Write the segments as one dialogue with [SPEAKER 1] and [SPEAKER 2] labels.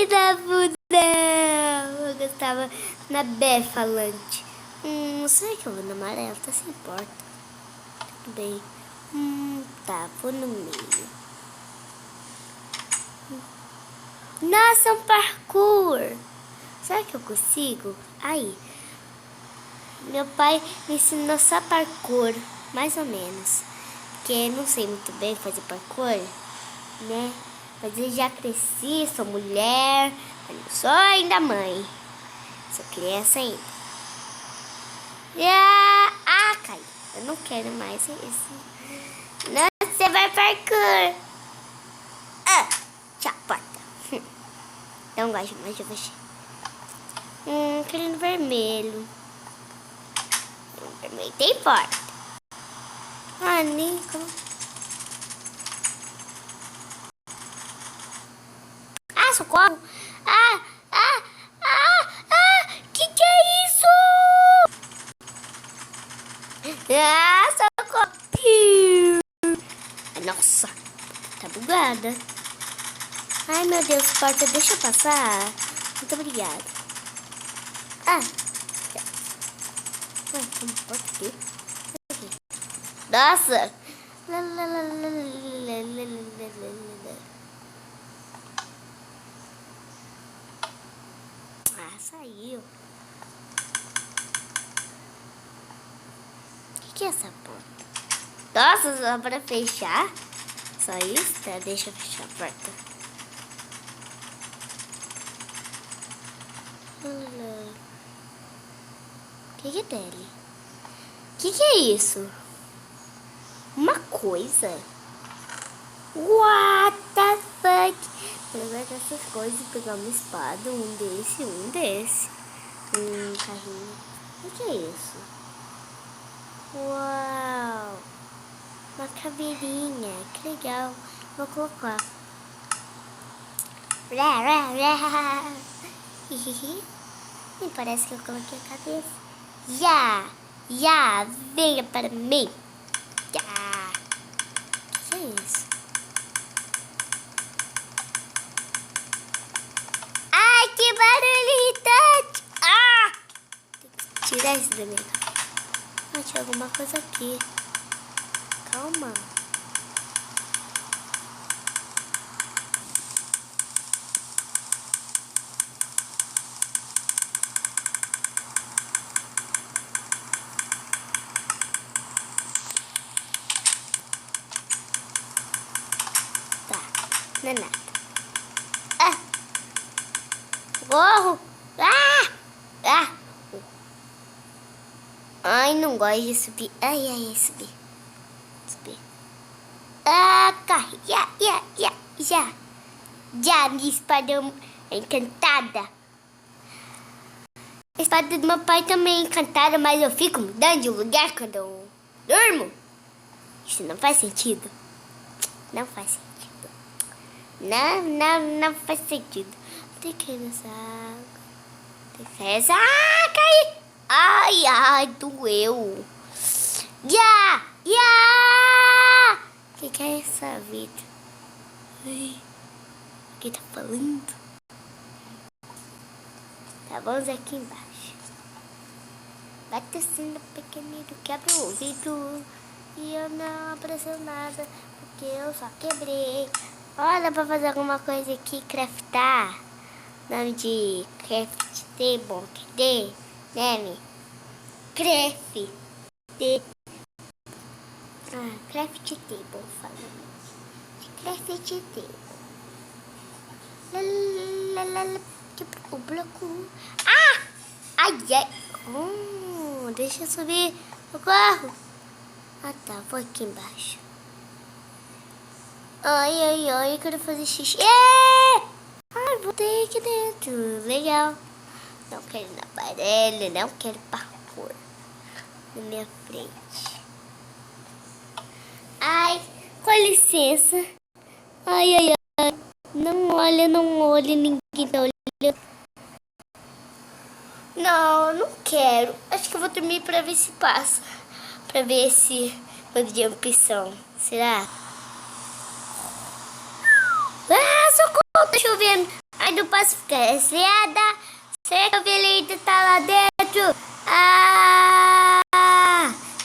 [SPEAKER 1] da fudão. Eu gostava na B falante. Será que eu vou no amarelo? Tá sem importa. Tudo bem. Tá, vou no meio. Nossa, um parkour. Será que eu consigo? Aí. Meu pai me ensinou só parkour, mais ou menos. Porque eu não sei muito bem fazer parkour, né? Mas eu já cresci, sou mulher, mas não sou ainda mãe. Sou criança ainda. Cai. Eu não quero mais esse. Não, você vai parkour. Tchau, porta. Não gosto mais de você. Querendo vermelho. Vermelho tem porta. Nico. Socorro. Que é isso? Socorro. Nossa, tá bugada. Ai, meu Deus, porta, deixa eu passar. Muito obrigada. Como porta aqui? Nossa. Saiu. O que é essa porta? Nossa, só para fechar? Só isso? Tá, deixa eu fechar a porta. O que é dele? O que é isso? Uma coisa? What the fuck? Eu vou pegar essas coisas e pegar uma espada, um desse. Carrinho. O que é isso? Uau! Uma caveirinha. Que legal. Vou colocar. Me parece que eu coloquei a cabeça. Já! Venha para mim! Já! O que é isso? Que barulho irritante! Tem que tirar isso da minha cabeça. Tinha alguma coisa aqui. Calma. Tá, não é nada. Corro! Ai, não gosto de subir. Ai, subir. Corre. Já, minha espada é encantada. A espada do meu pai também é encantada, mas eu fico mudando de lugar quando eu durmo. Isso não faz sentido. Não faz sentido. Não faz sentido. Tem que ir nessa água. Tem que sair essa água. Caí. Ai, doeu. Já. O que é essa vida? O que tá falando? Tá, vamos aqui embaixo. Vai tecendo pequenino, quebra o ouvido. E eu não apareceu nada, porque eu só quebrei. Olha, pra fazer alguma coisa aqui, craftar. Nome de craft table, cadê? Nome? Craft table, falando. Craft table. O bloco. Ai. Deixa eu subir. Socorro. Tá, vou aqui embaixo. Ai, eu quero fazer xixi. Voltei aqui dentro. Legal. Não quero ir na parede, não quero parkour na minha frente. Ai, com licença. Ai. Não olha, ninguém tá olhando. Não quero. Acho que eu vou dormir pra ver se passa. Pra ver se manda de opção. Será? Socorro, tá chovendo. Ai, não posso ficar resfriada. Será que a ovelha ainda tá lá dentro? Ah!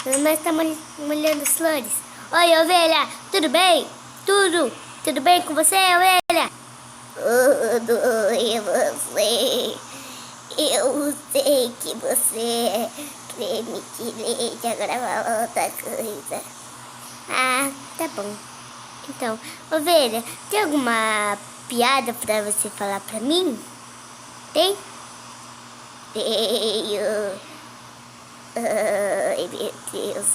[SPEAKER 1] Mamãe está molhando as flores. Oi, ovelha, tudo bem? Tudo bem com você, ovelha? Tudo, e você? Eu sei que você é creme de leite, agora vai outra coisa. Ah, tá bom. Então, ovelha, tem alguma piada pra você falar pra mim? Tem? Tenho. Ai, meu Deus.